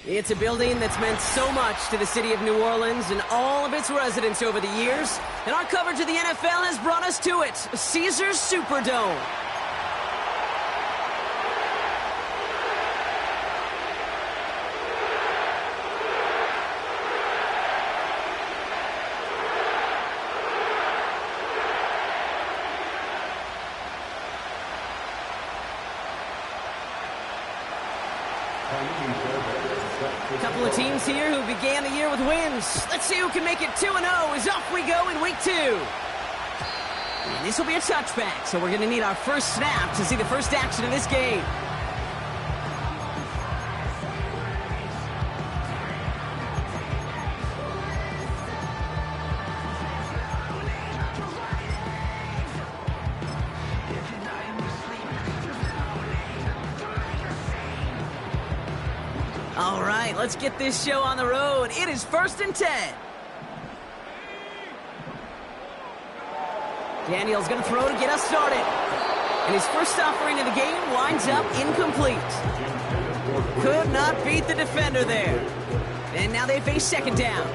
It's a building that's meant so much to the city of New Orleans and all of its residents over the years. And our coverage of the NFL has brought us to it, Caesars Superdome. A couple of teams here who began the year with wins. Let's see who can make it 2-0 as off we go in week 2. And this will be a touchback, so we're going to need our first snap to see the first action in this game. All right, let's get this show on the road. It is 1st and 10. Daniel's going to throw to get us started. And his first offering of the game winds up incomplete. Could not beat the defender there. And now they face 2nd down.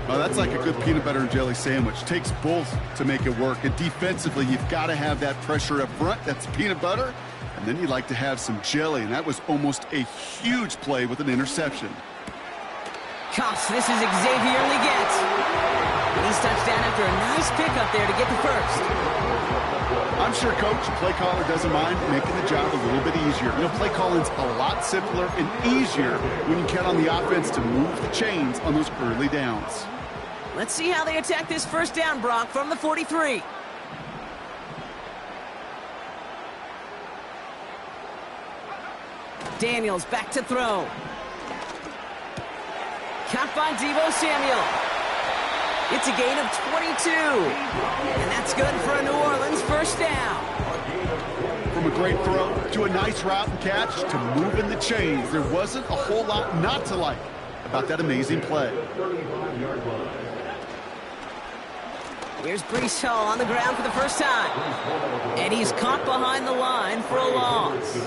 Oh, that's like a good peanut butter and jelly sandwich. Takes both to make it work. And defensively, you've got to have that pressure up front. That's peanut butter. And then you'd like to have some jelly, and that was almost a huge play with an interception. Koss, this is Xavier Legette. He's touchdown after a nice pickup there to get the first. I'm sure Coach, play caller, doesn't mind making the job a little bit easier. You know, play calling's a lot simpler and easier when you count on the offense to move the chains on those early downs. Let's see how they attack this first down, Brock, from the 43. Daniels back to throw. Caught by Deebo Samuel. It's a gain of 22. And that's good for a New Orleans first down. From a great throw to a nice route and catch to moving the chains, there wasn't a whole lot not to like about that amazing play. Here's Breece Hall on the ground for the first time. And he's caught behind the line for a loss.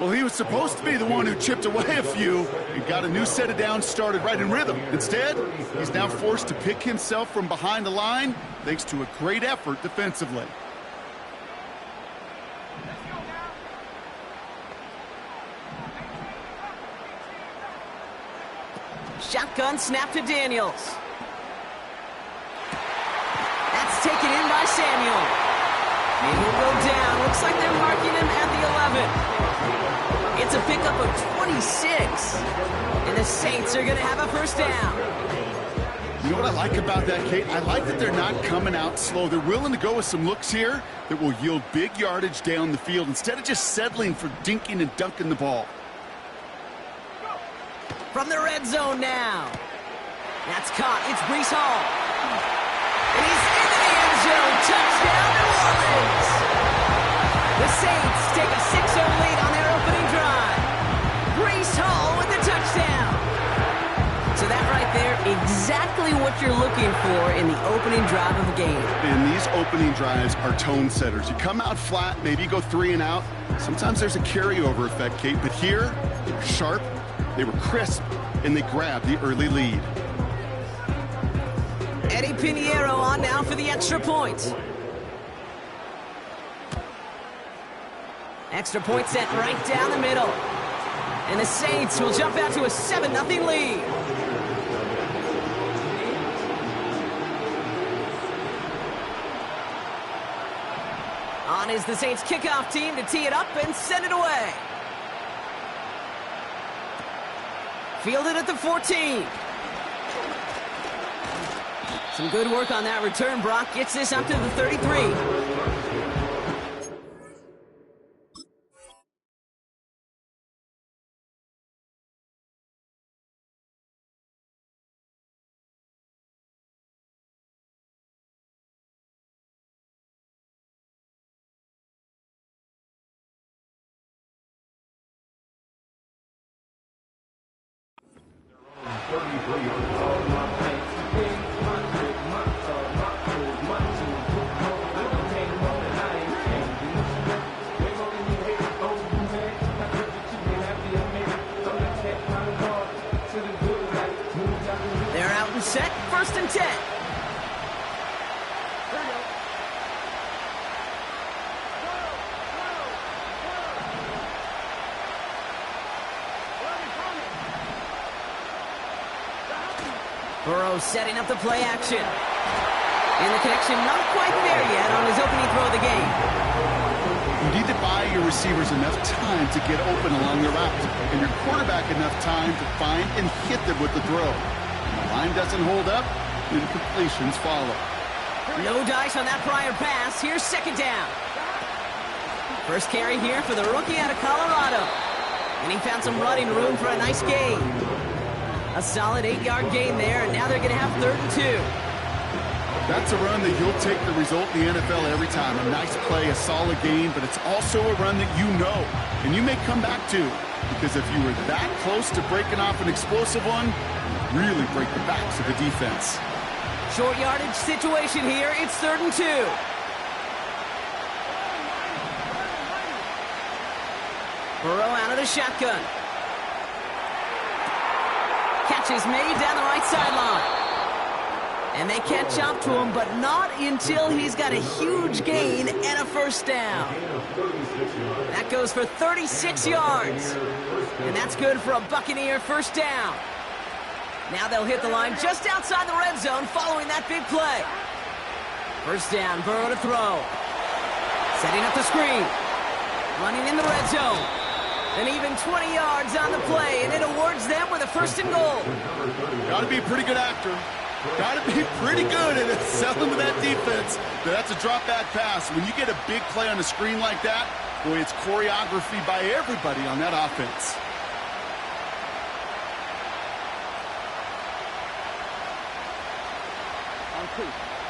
Well, he was supposed to be the one who chipped away a few and got a new set of downs started right in rhythm. Instead, he's now forced to pick himself from behind the line thanks to a great effort defensively. Shotgun snap to Daniels. That's taken in by Samuel. And he'll go down. Looks like they're marking him at the 11. It's a pickup of 26. And the Saints are going to have a first down. You know what I like about that, Kate? I like that they're not coming out slow. They're willing to go with some looks here that will yield big yardage down the field instead of just settling for dinking and dunking the ball. From the red zone now. That's caught. It's Breece Hall. And he's into the end zone. Touchdown, New Orleans. The Saints take a 6-0 lead on their opening drive. Breece Hall with the touchdown. So that right there, exactly what you're looking for in the opening drive of a game. And these opening drives are tone setters. You come out flat, maybe you go 3 and out. Sometimes there's a carryover effect, Kate. But here, they were sharp, they were crisp, and they grabbed the early lead. Eddie Pinheiro on now for the extra point. Extra point set right down the middle. And the Saints will jump out to a 7-0 lead. On is the Saints kickoff team to tee it up and send it away. Fielded at the 14. Some good work on that return. Brock gets this up to the 33. set, 1st and 10. Burrow setting up the play action. And the connection not quite there yet on his opening throw of the game. You need to buy your receivers enough time to get open along the route, and your quarterback enough time to find and hit them with the throw. When the line doesn't hold up, incompletions follow. No dice on that prior pass. Here's 2nd down. First carry here for the rookie out of Colorado. And he found some running room for a nice gain. A solid 8-yard gain there, and now they're going to have 3rd and 2. That's a run that you'll take the result in the NFL every time. A nice play, a solid gain, but it's also a run that you know, and you may come back to. Because if you were that close to breaking off an explosive one, you really break the backs of the defense. Short yardage situation here. It's 3rd and 2. Burrow out of the shotgun. Catch is made down the right sideline. And they catch up to him, but not until he's got a huge gain and a 1st down. That goes for 36 yards. And that's good for a Buccaneer 1st down. Now they'll hit the line just outside the red zone following that big play. 1st down, Burrow to throw. Setting up the screen. Running in the red zone. And even 20 yards on the play, and it awards them with a 1st and goal. Got to be a pretty good actor. Got to be pretty good at selling to that defense. That's a drop-back pass. When you get a big play on a screen like that, boy, it's choreography by everybody on that offense.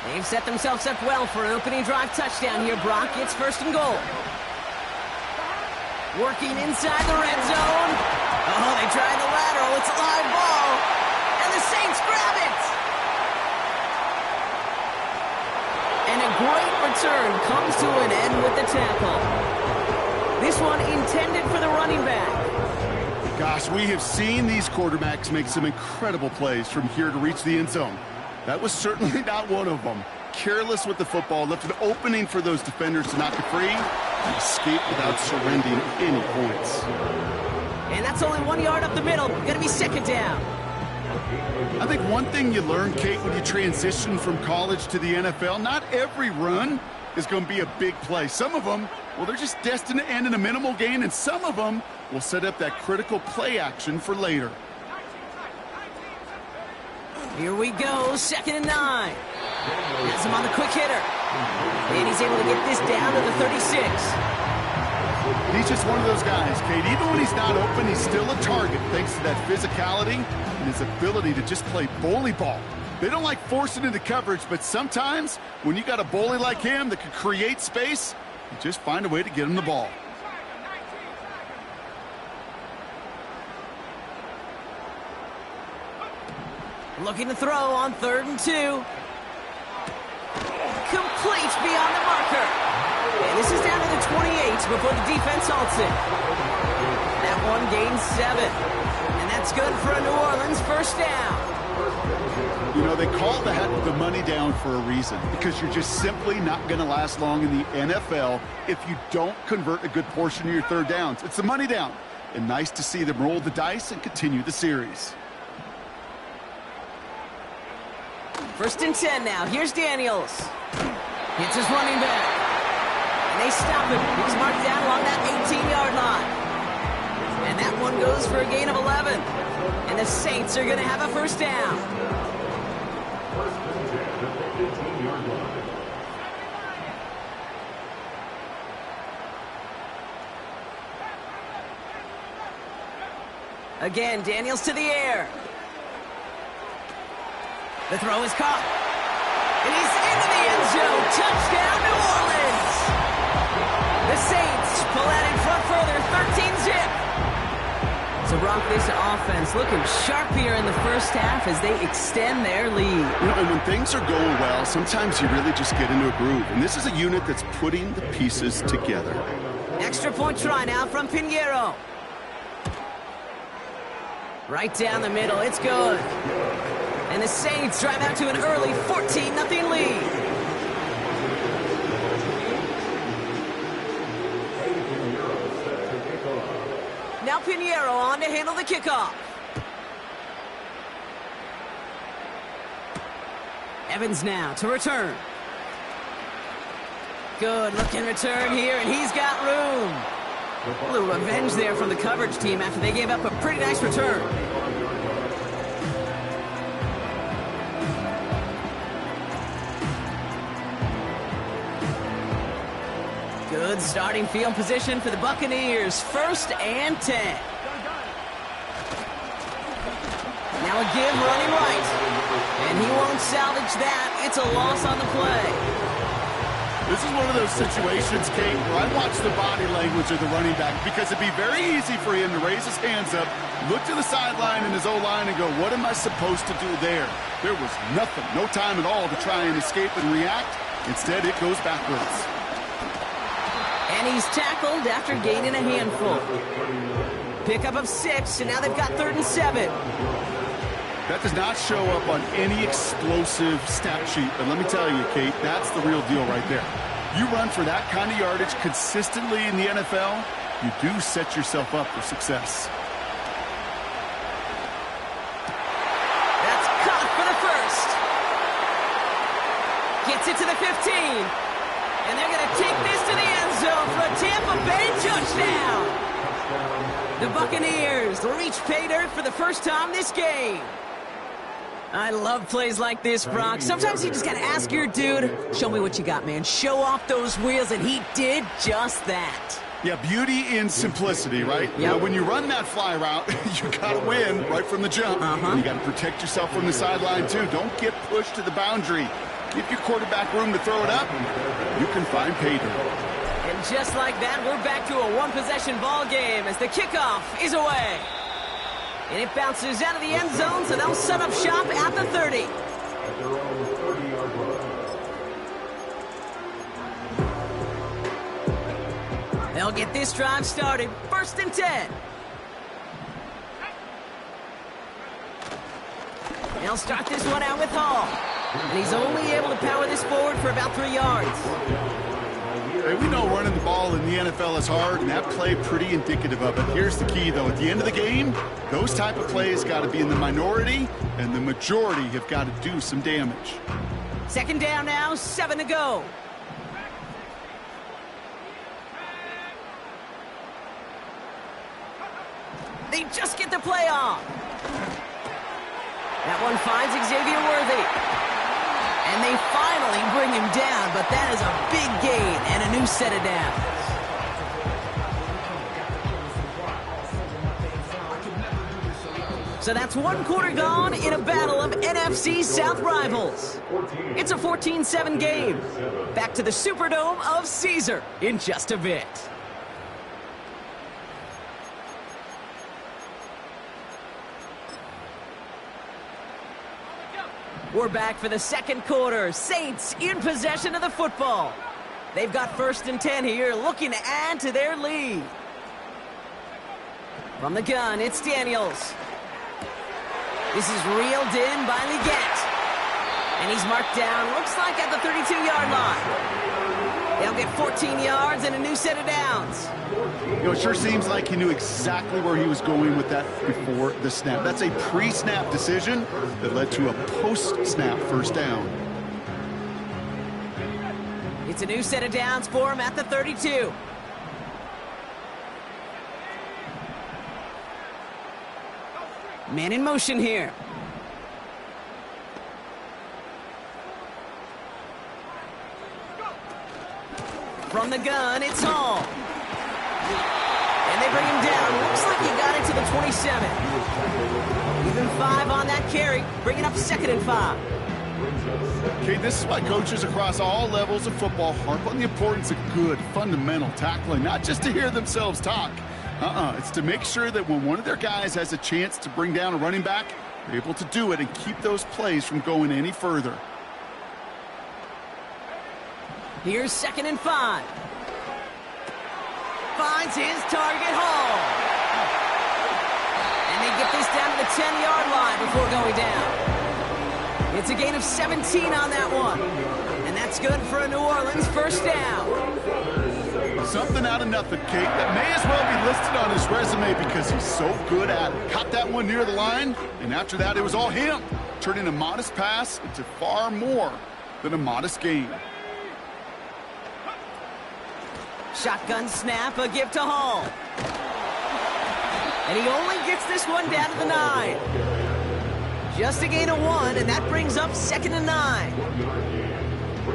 They've set themselves up well for an opening drive touchdown here, Brock. It's 1st and goal. Working inside the red zone. Oh, they tried the lateral. It's a live ball. And the Saints grab it. And a great return comes to an end with the tackle. This one intended for the running back. Gosh, we have seen these quarterbacks make some incredible plays from here to reach the end zone. That was certainly not one of them. Careless with the football, left an opening for those defenders to knock it free, and escape without surrendering any points. And that's only 1 yard up the middle. Going to be 2nd down. I think one thing you learn, Kate, when you transition from college to the NFL, not every run is going to be a big play. Some of them, well, they're just destined to end in a minimal gain, and some of them will set up that critical play action for later. Here we go, 2nd and 9. Has him on the quick hitter. And he's able to get this down to the 36. He's just one of those guys, Kate. Even when he's not open, he's still a target thanks to that physicality and his ability to just play bully ball. They don't like forcing into coverage, but sometimes when you got a bully like him that can create space, you just find a way to get him the ball. Looking to throw on 3rd and 2. Complete beyond the marker. And this is down to the 28 before the defense halts it. That one gains 7. And that's good for a New Orleans 1st down. You know, they call that the money down for a reason, because you're just simply not going to last long in the NFL if you don't convert a good portion of your 3rd downs. It's the money down. And nice to see them roll the dice and continue the series. 1st and 10 now. Here's Daniels. Hits his running back. And they stop him. He's marked down along that 18-yard line. And that one goes for a gain of 11. And the Saints are going to have a 1st down. Again, Daniels to the air. The throw is caught. And he's into the end zone. Touchdown, New Orleans. The Saints pull that in front further, 13-zip. So, Brock, this offense looking sharp here in the 1st half as they extend their lead. You know, and when things are going well, sometimes you really just get into a groove. And this is a unit that's putting the pieces together. Extra point try now from Pinheiro. Right down the middle. It's good. And the Saints drive out to an early 14-0 lead. Now Pinheiro on to handle the kickoff. Evans now to return. Good looking return here, and he's got room. A little revenge there from the coverage team after they gave up a pretty nice return. Good starting field position for the Buccaneers. 1st and 10. Now a give running right. And he won't salvage that. It's a loss on the play. This is one of those situations, Kate, where I watch the body language of the running back because it'd be very easy for him to raise his hands up, look to the sideline in his O-line and go, what am I supposed to do there? There was nothing, no time at all to try and escape and react. Instead, it goes backwards. And he's tackled after gaining a handful. Pickup of 6, and now they've got 3rd and 7. That does not show up on any explosive stat sheet, but let me tell you, Kate, that's the real deal right there. You run for that kind of yardage consistently in the NFL, you do set yourself up for success. That's caught for the first. Gets it to the 15. And they're going to take this to the end zone for a Tampa Bay touchdown. The Buccaneers reach pay dirt for the first time this game. I love plays like this, Brock. Sometimes you just got to ask your dude, show me what you got, man. Show off those wheels, and he did just that. Yeah, beauty in simplicity, right? Yep. Now, when you run that fly route, you got to win right from the jump. You got to protect yourself from the sideline, too. Don't get pushed to the boundary. Give your quarterback room to throw it up. You can find pay dirt. And just like that, we're back to a one-possession ball game as the kickoff is away. And it bounces out of the end zone, so they'll set up shop at the 30. They'll get this drive started. 1st and 10. They'll start this one out with Hall. And he's only able to power this forward for about 3 yards. Hey, we know running the ball in the NFL is hard, and that play pretty indicative of it. Here's the key, though. At the end of the game, those type of plays got to be in the minority, and the majority have got to do some damage. 2nd down now, 7 to go. They just get the play off. That one finds Xavier Worthy. And they finally bring him down, but that is a big gain and a new set of downs. So that's 1 quarter gone in a battle of NFC South rivals. It's a 14-7 game. Back to the Superdome of Caesar in just a bit. We're back for the 2nd quarter. Saints in possession of the football. They've got 1st and 10 here, looking to add to their lead. From the gun, it's Daniels. This is reeled in by Leggett. And he's marked down, looks like at the 32-yard line. They'll get 14 yards and a new set of downs. You know, it sure seems like he knew exactly where he was going with that before the snap. That's a pre-snap decision that led to a post-snap 1st down. It's a new set of downs for him at the 32. Man in motion here. From the gun, it's Hall. And they bring him down. Looks like he got it to the 27. Even 5 on that carry, bringing up 2nd and 5. Okay, this is why coaches across all levels of football harp on the importance of good, fundamental tackling, not just to hear themselves talk. It's to make sure that when one of their guys has a chance to bring down a running back, they're able to do it and keep those plays from going any further. Here's 2nd and 5. Finds his target, Hall. And they get this down to the 10-yard line before going down. It's a gain of 17 on that one. And that's good for a New Orleans first down. Something out of nothing, Kate. That may as well be listed on his resume because he's so good at it. Caught that one near the line, and after that, it was all him, turning a modest pass into far more than a modest gain. Shotgun snap, a give to Hall. And he only gets this one down to the 9. Just a gain of 1, and that brings up 2nd and 9.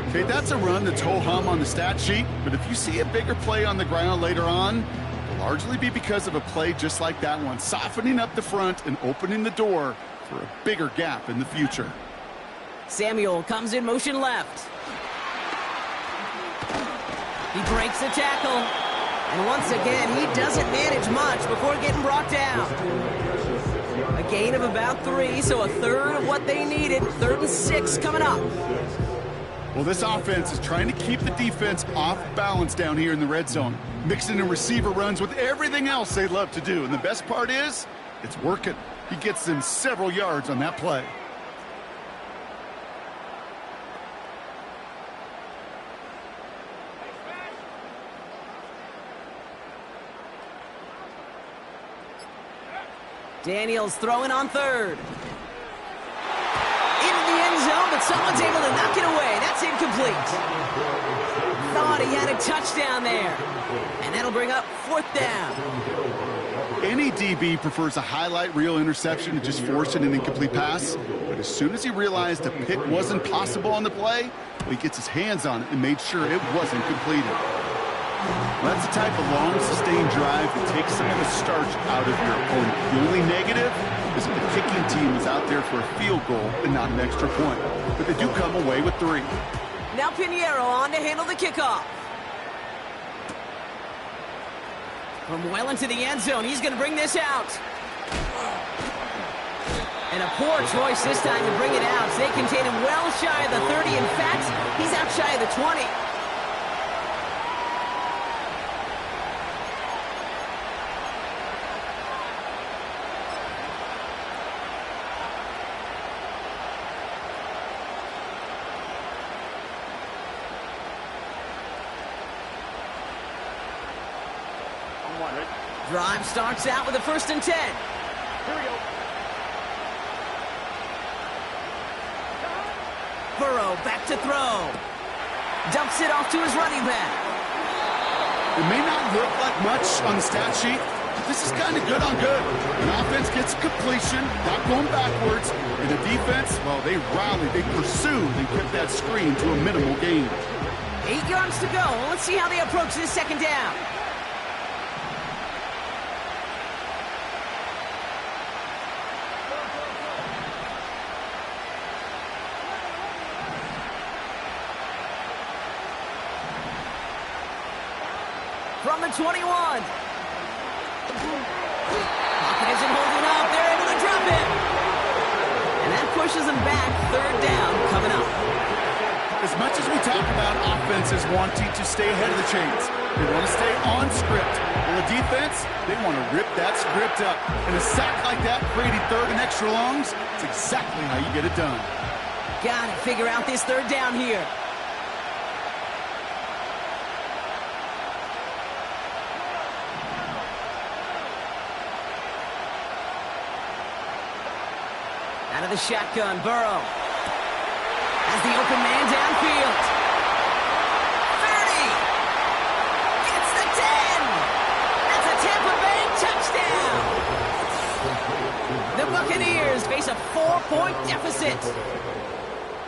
Okay, that's a run that's ho-hum on the stat sheet, but if you see a bigger play on the ground later on, it'll largely be because of a play just like that one, softening up the front and opening the door for a bigger gap in the future. Samuel comes in motion left. He breaks the tackle. And once again, he doesn't manage much before getting brought down. A gain of about 3, so a third of what they needed. 3rd and 6 coming up. Well, this offense is trying to keep the defense off balance down here in the red zone, mixing in receiver runs with everything else they love to do. And the best part is, it's working. He gets them several yards on that play. Daniels throwing on 3rd. Into the end zone, but someone's able to knock it away. That's incomplete. Thought he had a touchdown there. And that'll bring up 4th down. Any DB prefers a highlight reel interception to just forcing an incomplete pass. But as soon as he realized a pick wasn't possible on the play, well, he gets his hands on it and made sure it wasn't completed. Well, that's the type of long, sustained drive that takes some of the starch out of your opponent. The only negative is that the kicking team is out there for a field goal and not an extra point. But they do come away with 3. Now Pinheiro on to handle the kickoff. From well into the end zone, he's going to bring this out. And a poor choice this time to bring it out. They contain him well shy of the 30. In fact, he's out shy of the 20. Drive starts out with a 1st and 10. Here we go. Burrow back to throw. Dumps it off to his running back. It may not look like much on the stat sheet, but this is kind of good on good. An offense gets completion, not going backwards, and the defense, well, they rallied, they pursued, and kept that screen to a minimal gain. 8 yards to go. Let's see how they approach this 2nd down. From the 21. Pocket isn't holding up. They're able to drop it. And that pushes them back. 3rd down coming up. As much as we talk about offenses wanting to stay ahead of the chains, they want to stay on script. And the defense, they want to rip that script up. And a sack like that, creating 3rd and extra longs, it's exactly how you get it done. Gotta figure out this 3rd down here. Out of the shotgun, Burrow has the open man downfield. 30. Gets the 10. That's a Tampa Bay touchdown. The Buccaneers face a 4-point deficit.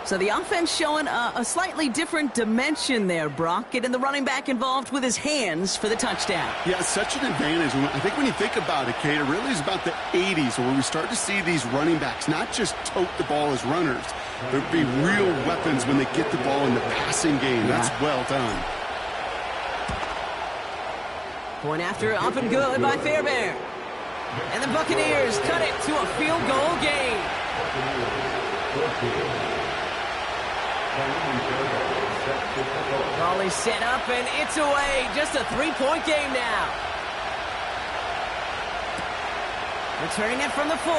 So the offense showing a slightly different dimension there, Brock. Getting the running back involved with his hands for the touchdown. Yeah, such an advantage. I think when you think about it, Kate, it really is about the 80s where we start to see these running backs not just tote the ball as runners. There'd be real weapons when they get the ball in the passing game. That's well done. Point after up and good by Fairbairn. And the Buccaneers cut it to a field goal game. Ball is set up and it's away. Just a 3-point game now. Returning it from the 4.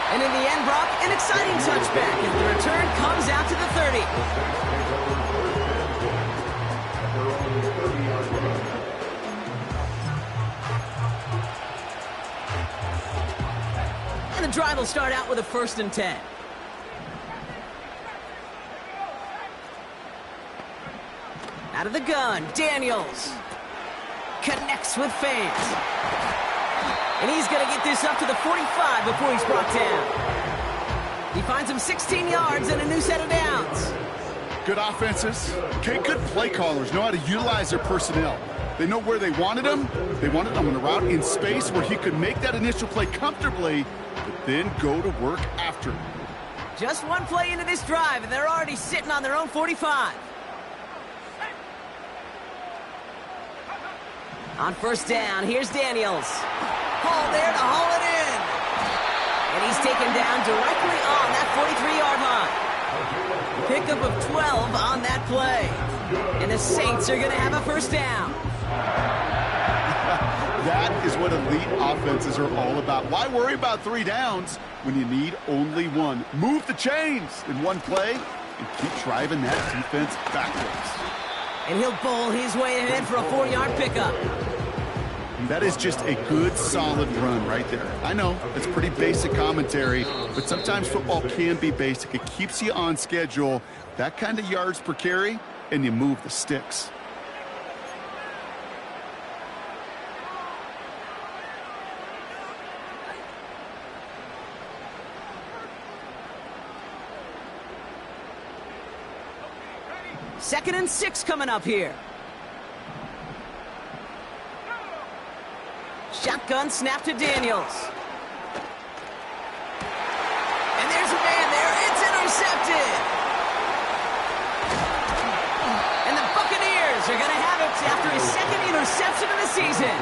And in the end, Brock, an exciting touchback as the return comes out to the 30. And the drive will start out with a 1st and 10. Out of the gun, Daniels connects with fans. And he's going to get this up to the 45 before he's brought down. He finds him 16 yards and a new set of downs. Good offenses. Okay, good play callers know how to utilize their personnel. They know where they wanted him. They wanted him on a route in space where he could make that initial play comfortably, but then go to work after. Just one play into this drive, and they're already sitting on their own 45. On 1st down, here's Daniels. Hall there to haul it in. And he's taken down directly on that 43-yard line. Pickup of 12 on that play. And the Saints are going to have a 1st down. That is what elite offenses are all about. Why worry about 3 downs when you need only 1? Move the chains in one play and keep driving that defense backwards. And he'll bowl his way ahead for a 4-yard pickup. That is just a good, solid run right there. I know, it's pretty basic commentary, but sometimes football can be basic. It keeps you on schedule, that kind of yards per carry, and you move the sticks. Second and 6 coming up here. Shotgun snap to Daniels. And there's a man there. It's intercepted. And the Buccaneers are going to have it after his 2nd interception of the season.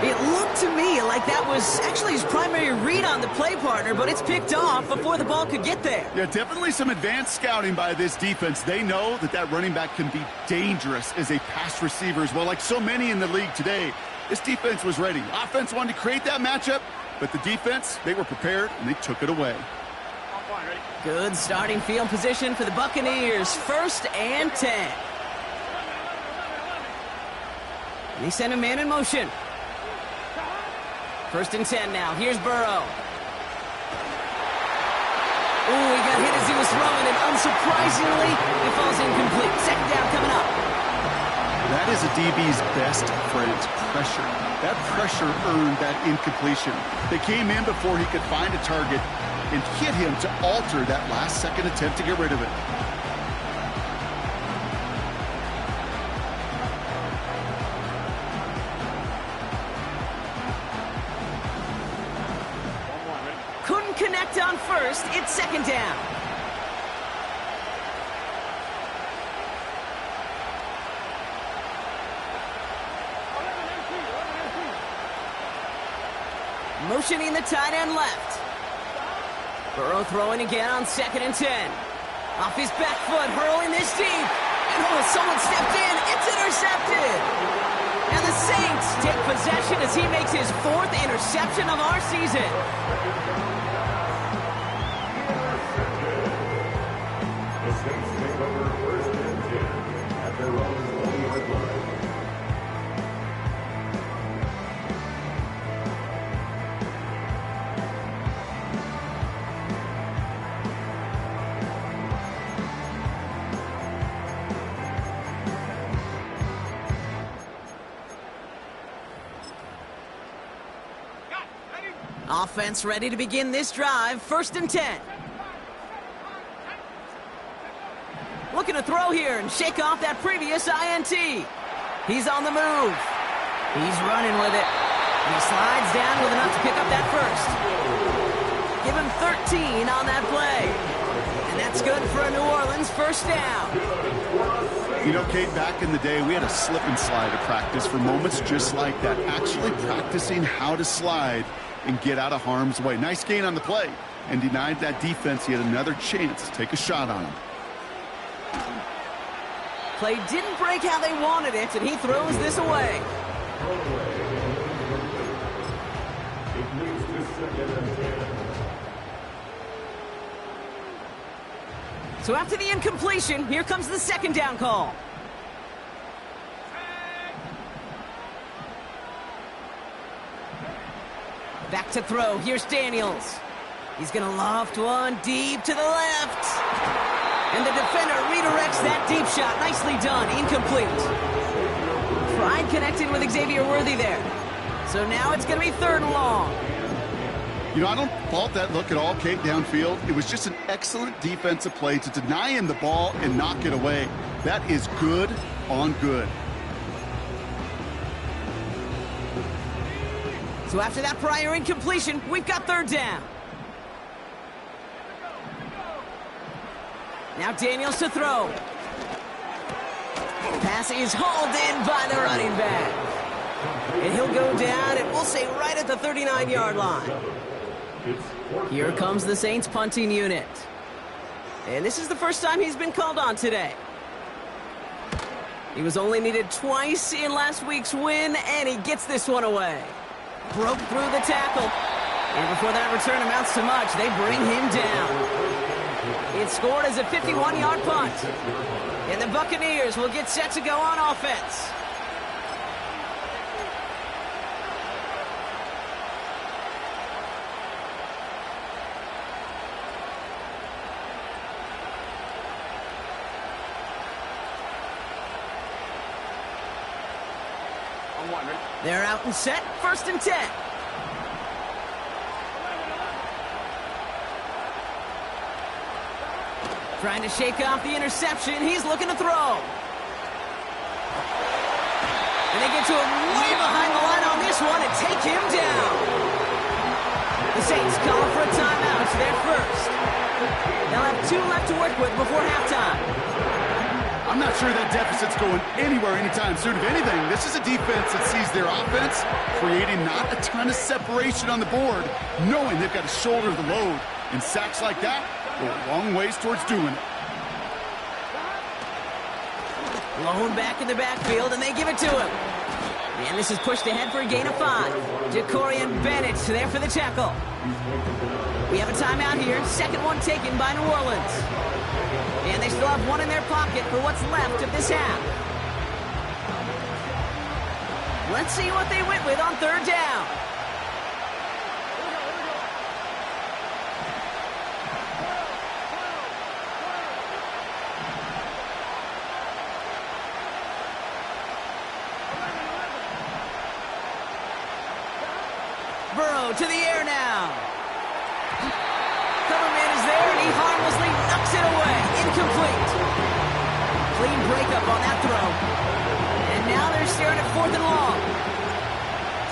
It looked to me like that was actually his primary read on the play partner, but it's picked off before the ball could get there. Yeah, definitely some advanced scouting by this defense. They know that that running back can be dangerous as a pass receiver as well, like so many in the league today. This defense was ready. Offense wanted to create that matchup, but the defense, they were prepared, and they took it away. Good starting field position for the Buccaneers. 1st and 10. And they send a man in motion. 1st and 10 now. Here's Burrow. Ooh, he got hit as he was throwing, and unsurprisingly, it falls incomplete. 2nd down coming up. That is a DB's best friend, pressure. That pressure earned that incompletion. They came in before he could find a target and hit him to alter that last-second attempt to get rid of it. Couldn't connect on 1st. It's 2nd down. Motioning the tight end left. Burrow throwing again on 2nd and 10. Off his back foot, hurling this deep. And oh, someone stepped in. It's intercepted. And the Saints take possession as he makes his 4th interception of our season. The Saints take over 1st and 10 at their own 1-yard line. Offense ready to begin this drive. 1st and 10. Looking to throw here and shake off that previous INT. He's on the move. He's running with it. And he slides down with enough to pick up that 1st. Give him 13 on that play. And that's good for a New Orleans 1st down. You know, Kate, back in the day, we had a slip and slide at practice for moments just like that. Actually practicing how to slide and get out of harm's way. Nice gain on the play, and denied that defense yet another chance to take a shot on him. Play didn't break how they wanted it, and he throws this away. It moves to 2nd and 10. So after the incompletion, here comes the second down call. Back to throw. Here's Daniels. He's going to loft one deep to the left. And the defender redirects that deep shot. Nicely done. Incomplete. Tried connecting with Xavier Worthy there. So now it's going to be 3rd and long. You know, I don't fault that look at all, Kate, downfield. It was just an excellent defensive play to deny him the ball and knock it away. That is good on good. So after that prior incompletion, we've got 3rd down. Now Daniels to throw. Pass is hauled in by the running back. And he'll go down, and we'll say right at the 39-yard line. Here comes the Saints punting unit. And this is the first time he's been called on today. He was only needed twice in last week's win, and he gets this one away. Broke through the tackle. And before that return amounts to much, they bring him down. It's scored as a 51-yard punt. And the Buccaneers will get set to go on offense. They're out and set, 1st and 10. Trying to shake off the interception. He's looking to throw. And they get to him way behind the line on this one and take him down. The Saints call for a timeout. It's their first. They'll have 2 left to work with before halftime. I'm not sure that deficit's going anywhere anytime soon. If anything, this is a defense that sees their offense creating not a ton of separation on the board, knowing they've got to shoulder the load. And sacks like that go a long ways towards doing it. Blown back in the backfield, and they give it to him. And this is pushed ahead for a gain of 5. Jacorian Bennett there for the tackle. We have a timeout here. 2nd one taken by New Orleans. And they still have 1 in their pocket for what's left of this half. Let's see what they went with on 3rd down. Burrow to the air now. Coverman is there, and he harmlessly knocks it away. Incomplete. Clean breakup on that throw. And now they're staring at 4th and long.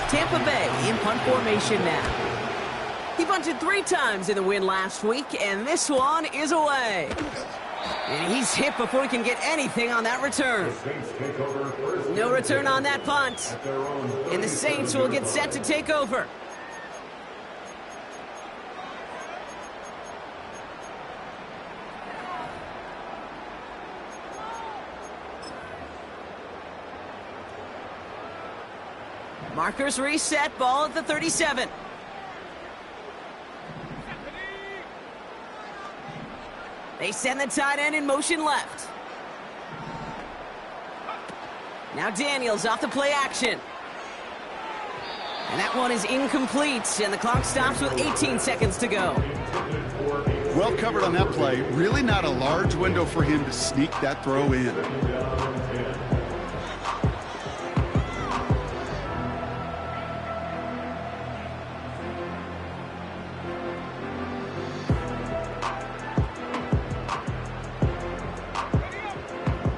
Tampa Bay in punt formation now. He punted 3 times in the win last week, and this one is away. And he's hit before he can get anything on that return. No return on that punt. And the Saints will get set to take over. Markers reset, ball at the 37. They send the tight end in motion left. Now Daniels off the play action. And that one is incomplete, and the clock stops with 18 seconds to go. Well covered on that play. Really not a large window for him to sneak that throw in.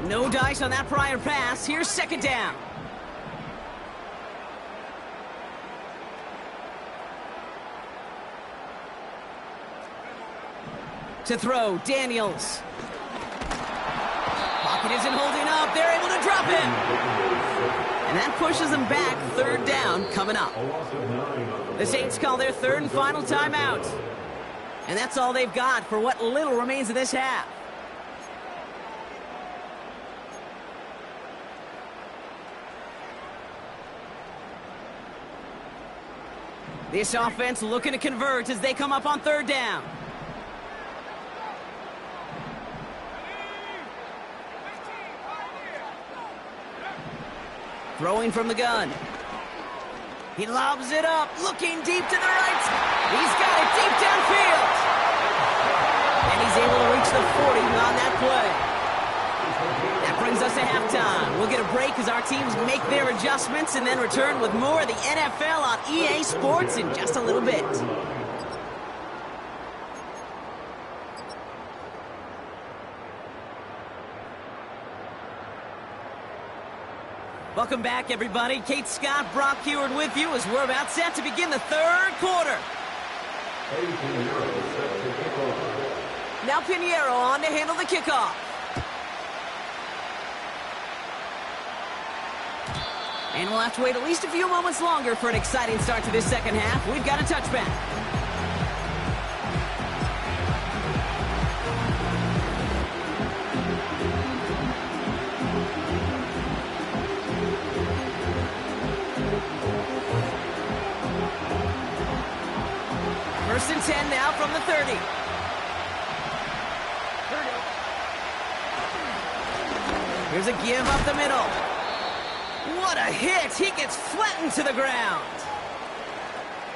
No dice on that prior pass. Here's 2nd down. To throw, Daniels. Pocket isn't holding up. They're able to drop him. And that pushes them back. 3rd down coming up. The Saints call their 3rd and final timeout. And that's all they've got for what little remains of this half. This offense looking to convert as they come up on 3rd down. Throwing from the gun. He lobs it up, looking deep to the right. He's got it deep downfield. And he's able to reach the 40 on that play. That brings us to halftime. We'll get a break as our teams make their adjustments and then return with more of the NFL on EA Sports in just a little bit. Welcome back, everybody. Kate Scott, Brock Heward with you as we're about set to begin the third quarter. Now Pinheiro on to handle the kickoff. And we'll have to wait at least a few moments longer for an exciting start to this second half. We've got a touchback. First and 10 now from the 30. Here's a give up the middle. What a hit! He gets flattened to the ground.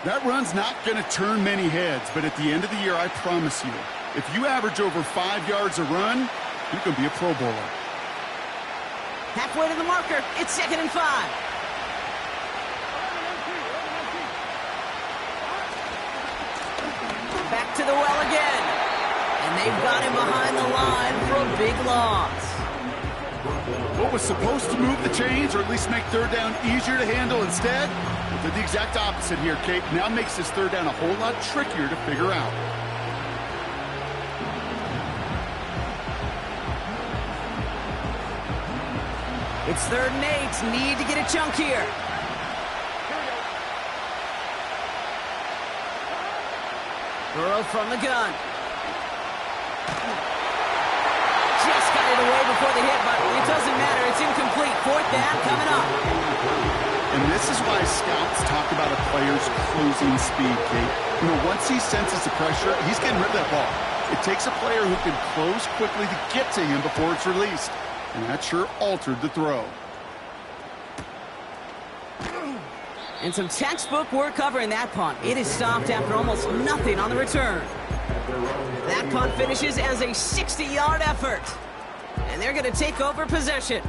That run's not going to turn many heads, but at the end of the year, I promise you, if you average over 5 yards a run, you can be a Pro Bowler. Halfway to the marker. It's 2nd and 5. Back to the well again. And they've got him behind the line for a big loss. What was supposed to move the chains, or at least make third down easier to handle instead, did the exact opposite here, Kate. Now makes this third down a whole lot trickier to figure out. It's 3rd and 8. Need to get a chunk here. Burrow from the gun. Just got it away before the hit, but it doesn't matter. It's incomplete. 4th down coming up. And this is why scouts talk about a player's closing speed, Kate. You know, once he senses the pressure, he's getting rid of that ball. It takes a player who can close quickly to get to him before it's released. And that sure altered the throw. And some textbook work covering that punt. It is stopped after almost nothing on the return. That punt finishes as a 60-yard effort. And they're going to take over possession.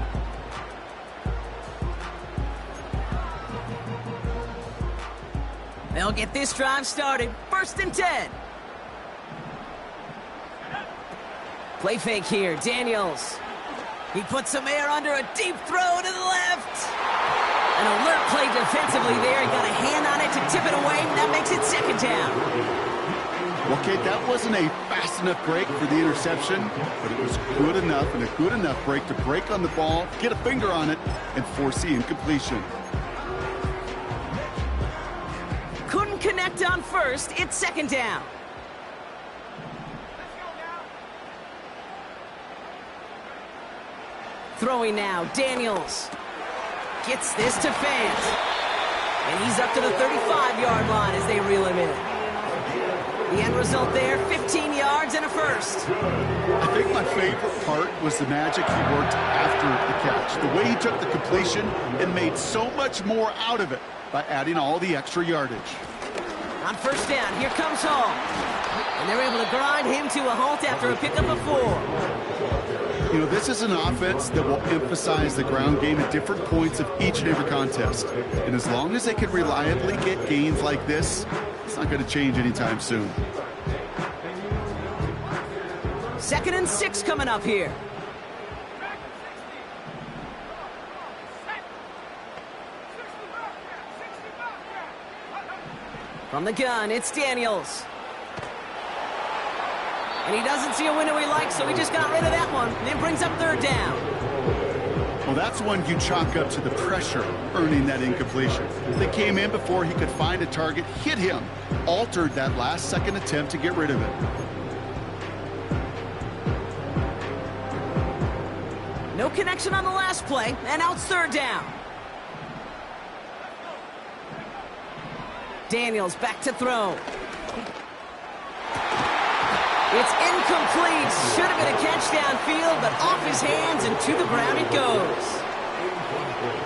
They'll get this drive started. 1st and 10. Play fake here. Daniels. He puts some air under a deep throw to the left. An alert play defensively there. He got a hand on it to tip it away, and that makes it 2nd down. Well, Kate, that wasn't a fast enough break for the interception, but it was good enough and a good enough break to break on the ball, get a finger on it, and force the incompletion. Couldn't connect on 1st. It's 2nd down. Throwing now. Daniels gets this to Fant. And he's up to the 35-yard line as they reel him in. The end result there, 15 yards and a 1st. I think my favorite part was the magic he worked after the catch. The way he took the completion and made so much more out of it by adding all the extra yardage. On 1st down, here comes Hall. And they're able to grind him to a halt after a pickup of 4. You know, this is an offense that will emphasize the ground game at different points of each and every contest. And as long as they can reliably get gains like this, it's not going to change anytime soon. 2nd and 6 coming up here. From the gun, it's Daniels. And he doesn't see a window he likes, so he just got rid of that one. And then brings up 3rd down. Well, that's one you chalk up to the pressure earning that incompletion. They came in before he could find a target, hit him, altered that last-second attempt to get rid of it. No connection on the last play, and now it's 3rd down. Daniels back to throw. It's incomplete. Should have been a catch downfield, but off his hands and to the ground it goes.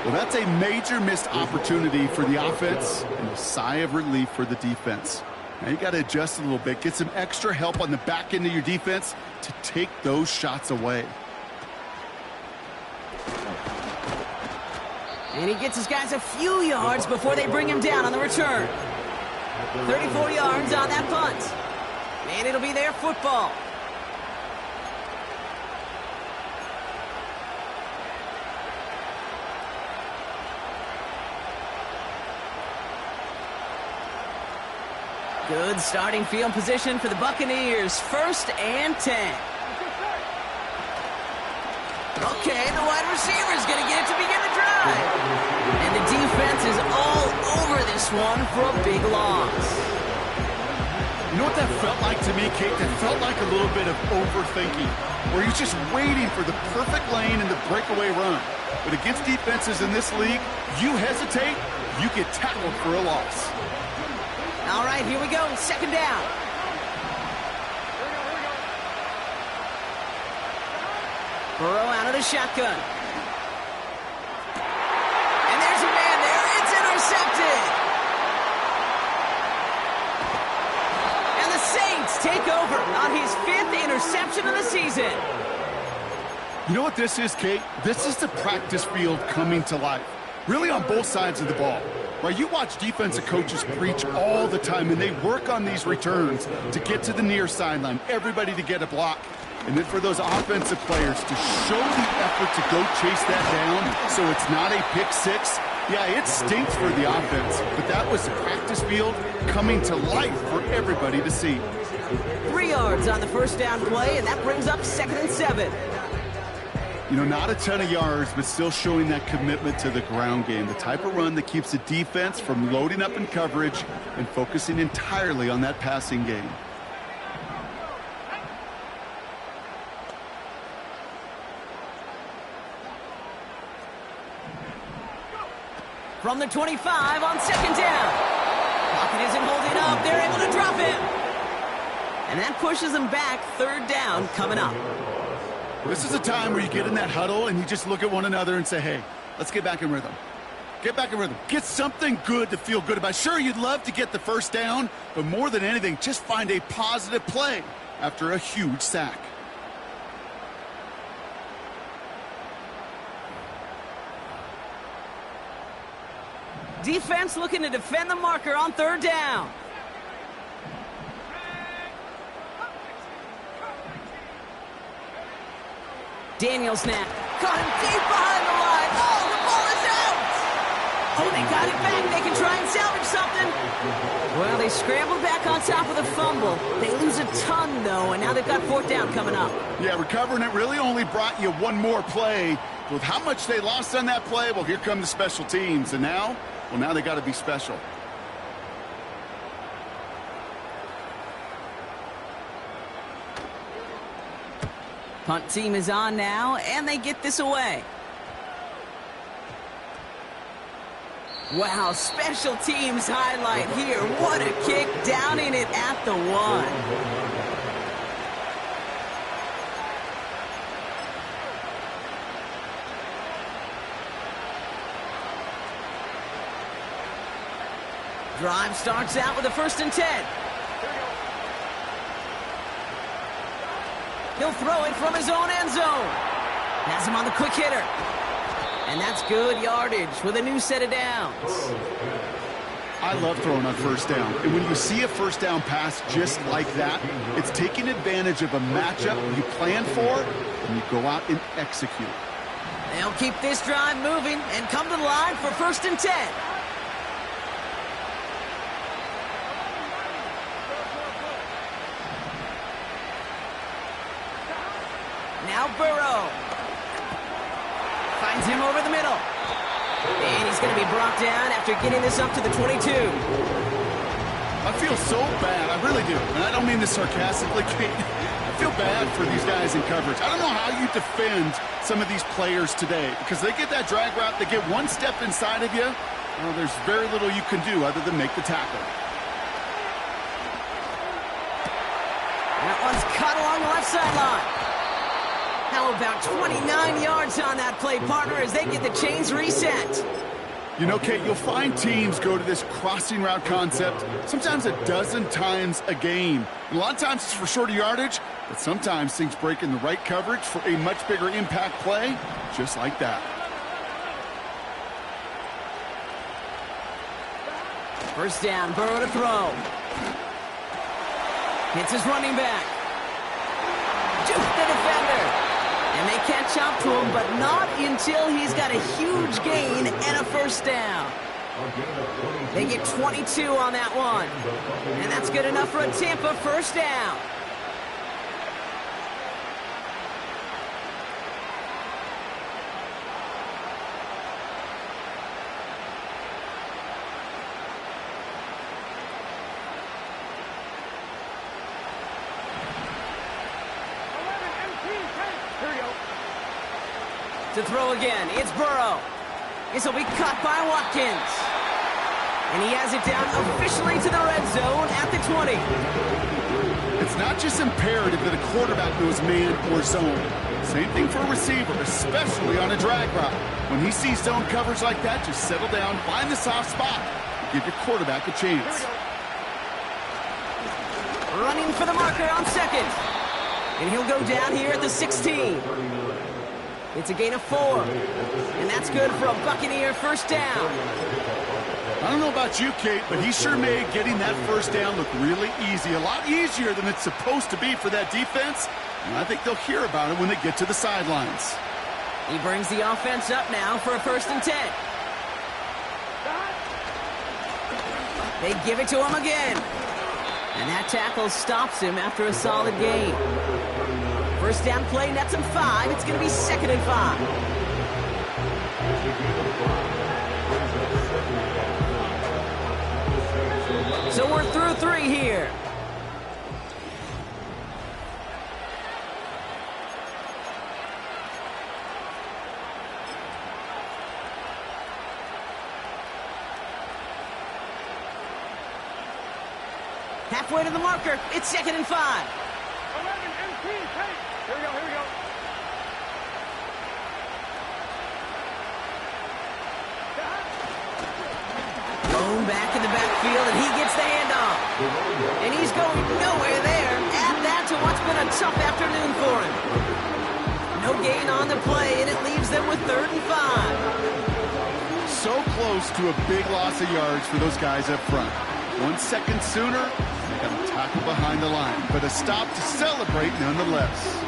Well, that's a major missed opportunity for the offense and a sigh of relief for the defense. Now you got to adjust a little bit, get some extra help on the back end of your defense to take those shots away. And he gets his guys a few yards before they bring him down on the return. 34 yards on that punt. And it'll be their football. Good starting field position for the Buccaneers. 1st and 10. Okay, the wide receiver is going to get it to begin the drive. And the defense is all over this one for a big loss. You know what that felt like to me, Kate? That felt like a little bit of overthinking, where he's just waiting for the perfect lane and the breakaway run. But against defenses in this league, you hesitate, you get tackled for a loss. All right, here we go. 2nd down. Burrow out of the shotgun. And there's a man there. It's intercepted. And the Saints take over on his 5th interception of the season. You know what this is, Kate? This is the practice field coming to life. Really on both sides of the ball. Right, you watch defensive coaches preach all the time, and they work on these returns to get to the near sideline, everybody to get a block. And then for those offensive players to show the effort to go chase that down so it's not a pick six. Yeah, it stinks for the offense, but that was the practice field coming to life for everybody to see. 3 yards on the 1st down play, and that brings up 2nd and 7. You know, not a ton of yards, but still showing that commitment to the ground game. The type of run that keeps the defense from loading up in coverage and focusing entirely on that passing game. From the 25 on 2nd down. Pocket isn't holding up. They're able to drop him. And that pushes them back. 3rd down coming up. This is a time where you get in that huddle and you just look at one another and say, hey, let's get back in rhythm. Get back in rhythm. Get something good to feel good about. Sure, you'd love to get the 1st down, but more than anything, just find a positive play after a huge sack. Defense looking to defend the marker on 3rd down. Daniel snap. Caught him deep behind the line. Oh, the ball is out. Oh, they got it back. They can try and salvage something. Well, they scrambled back on top of the fumble. They lose a ton, though, and now they've got 4th down coming up. Yeah, recovering it really only brought you one more play. With how much they lost on that play, well, here come the special teams. And now, well, now they got to be special. Punt team is on now, and they get this away. Wow, special teams highlight here. What a kick down in it at the 1. Drive starts out with a 1st and 10. He'll throw it from his own end zone. Has him on the quick hitter. And that's good yardage with a new set of downs. I love throwing on 1st down. And when you see a 1st down pass just like that, it's taking advantage of a matchup you plan for, and you go out and execute. They'll keep this drive moving and come to the line for 1st and 10. Now Burrow. Finds him over the middle. And he's going to be brought down after getting this up to the 22. I feel so bad. I really do. And I don't mean this sarcastically, Kate. I feel bad for these guys in coverage. I don't know how you defend some of these players today because they get that drag route, they get one step inside of you. Well, there's very little you can do other than make the tackle. That one's cut along the left sideline. How about 29 yards on that play, partner, as they get the chains reset? You know, Kate, you'll find teams go to this crossing route concept sometimes a dozen times a game. And a lot of times it's for shorter yardage, but sometimes things break in the right coverage for a much bigger impact play, just like that. First down, Burrow to throw. Hits his running back. Juke the defender. And they catch up to him, but not until he's got a huge gain and a first down. They get 22 on that one. And that's good enough for a Tampa first down. To throw again, it's Burrow. This will be caught by Watkins. And he has it down officially to the red zone at the 20. It's not just imperative that a quarterback knows man or zone. Same thing for a receiver, especially on a drag route. When he sees zone coverage like that, just settle down, find the soft spot, and give your quarterback a chance. Running for the marker on second. And he'll go down here at the 16. It's a gain of 4. And that's good for a Buccaneer first down. I don't know about you, Kate, but he sure made getting that first down look really easy. A lot easier than it's supposed to be for that defense. And I think they'll hear about it when they get to the sidelines. He brings the offense up now for a 1st and 10. They give it to him again. And that tackle stops him after a solid gain. First down play, nets him 5. It's going to be 2nd and 5. So we're through 3 here. Halfway to the marker. It's 2nd and 5. 11 MP, take. Here we go, here we go. Thrown back in the backfield, and he gets the handoff. And he's going nowhere there. Add that to what's been a tough afternoon for him. No gain on the play, and it leaves them with 3rd and 5. So close to a big loss of yards for those guys up front. 1 second sooner, they got a tackle behind the line, but a stop to celebrate nonetheless.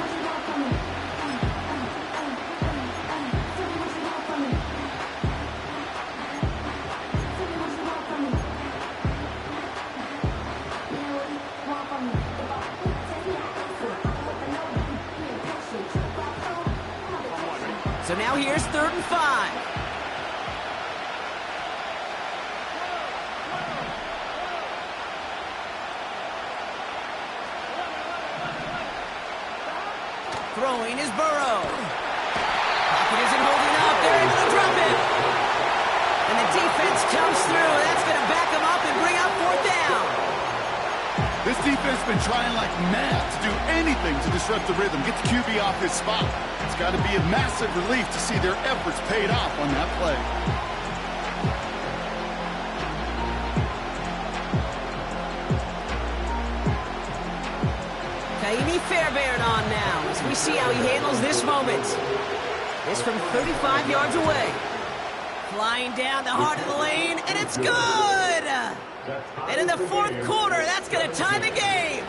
So now here's 3rd and 5. Throwing is Burrow. Pocket isn't holding up. They're able to drop it. And the defense comes through. That's going to back them up and bring up 4th down. This defense has been trying like mad to do anything to disrupt the rhythm, get the QB off his spot. It's got to be a massive relief to see their efforts paid off on that play. Kaimi Fairbairn on now as we see how he handles this moment. This from 35 yards away. Flying down the heart of the lane, and it's good! And in the 4th quarter, that's going to tie the game.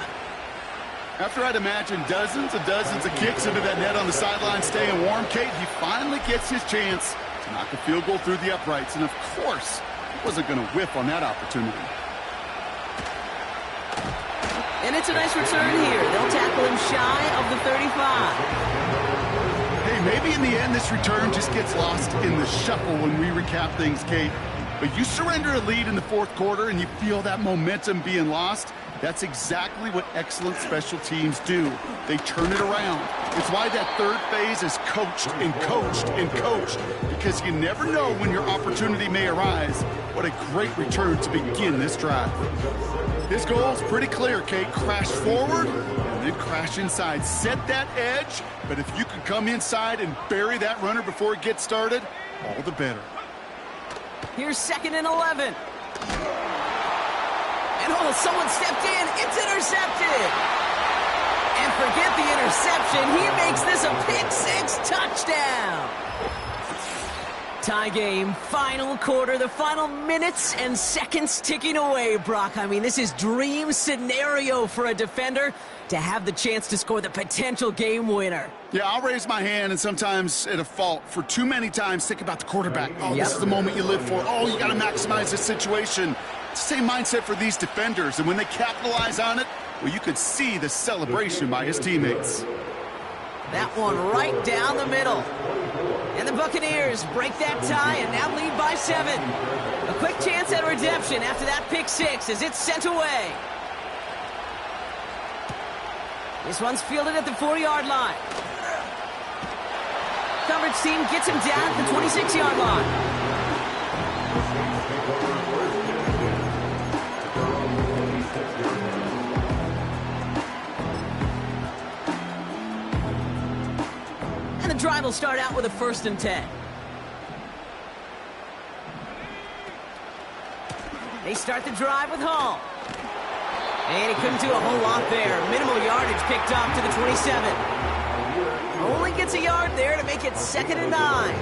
After I'd imagine dozens and dozens of kicks into that net on the sideline staying warm, Kate, he finally gets his chance to knock a field goal through the uprights. And of course, he wasn't going to whiff on that opportunity. And it's a nice return here. They'll tackle him shy of the 35. Hey, maybe in the end this return just gets lost in the shuffle when we recap things, Kate. But you surrender a lead in the 4th quarter and you feel that momentum being lost. That's exactly what excellent special teams do. They turn it around. It's why that 3rd phase is coached and coached and coached, because you never know when your opportunity may arise. What a great return to begin this drive. His goal's pretty clear, Kate. Crash forward and then crash inside. Set that edge, but if you can come inside and bury that runner before it gets started, all the better. Here's 2nd and 11. And oh, someone stepped in. It's intercepted. And forget the interception. He makes this a pick-6 touchdown. Tie game, final quarter, the final minutes and seconds ticking away, Brock. I mean, this is dream scenario for a defender to have the chance to score the potential game winner. Yeah, I'll raise my hand and sometimes at a fault for too many times think about the quarterback. Oh, Yep. This is the moment you live for. Oh, you got to maximize this situation. It's the same mindset for these defenders, and when they capitalize on it, well, you could see the celebration by his teammates. That one right down the middle. And the Buccaneers break that tie and now lead by 7. A quick chance at redemption after that pick-6 as it's sent away. This one's fielded at the 40-yard line. Coverage team gets him down at the 26-yard line. And the drive will start out with a 1st and 10. They start the drive with Hall. And he couldn't do a whole lot there. Minimal yardage picked up to the 27. Only gets a yard there to make it 2nd and 9.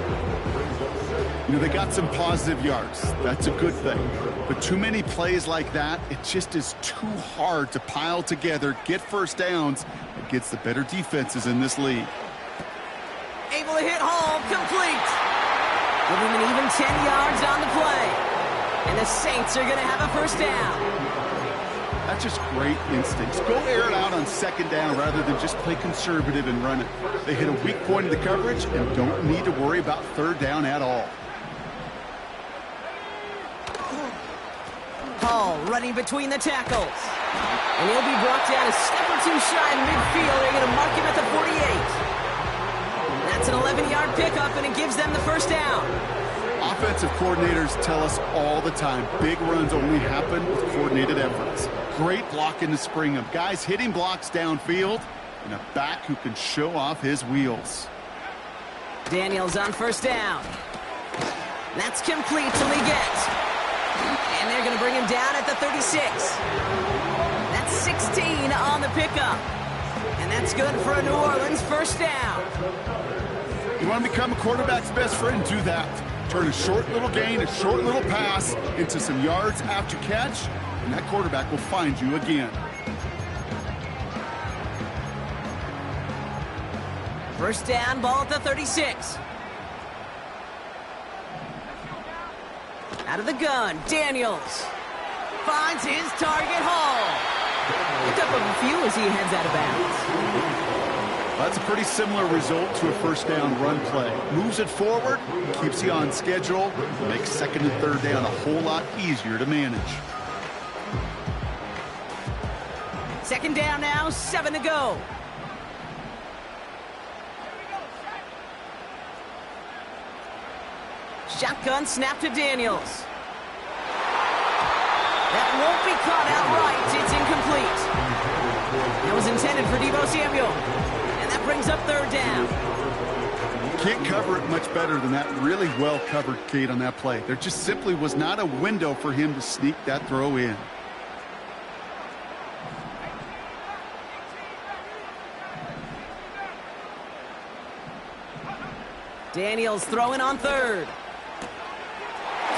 You know, they got some positive yards. That's a good thing. But too many plays like that, it just is too hard to pile together, get first downs against the better defenses in this league. Able to hit Hall, complete. Give him an even 10 yards on the play. And the Saints are going to have a 1st down. That's just great instincts. Go air it out on 2nd down rather than just play conservative and run it. They hit a weak point in the coverage and don't need to worry about 3rd down at all. Hall running between the tackles. And he'll be brought down a step or two shy of midfield. They're going to mark him at the 48. That's an 11-yard pickup, and it gives them the 1st down. Offensive coordinators tell us all the time, big runs only happen with coordinated efforts. Great blocking to spring them. Guys hitting blocks downfield, and a back who can show off his wheels. Daniels on 1st down. That's complete to Leggett. And they're going to bring him down at the 36. That's 16 on the pickup. And that's good for a New Orleans 1st down. You want to become a quarterback's best friend? Do that. Turn a short little gain, a short little pass into some yards after catch, and that quarterback will find you again. 1st down, ball at the 36. Out of the gun, Daniels finds his target, Hall. Picked up a few as he heads out of bounds. That's a pretty similar result to a 1st down run play. Moves it forward, keeps you on schedule, makes 2nd and 3rd down a whole lot easier to manage. 2nd down now, 7 to go. Shotgun snap to Daniels. That won't be caught outright. It's incomplete. That was intended for Deebo Samuel. And that brings up 3rd down. Can't cover it much better than that. Really well covered, Kate, on that play. There just simply was not a window for him to sneak that throw in. Daniels throwing on 3rd.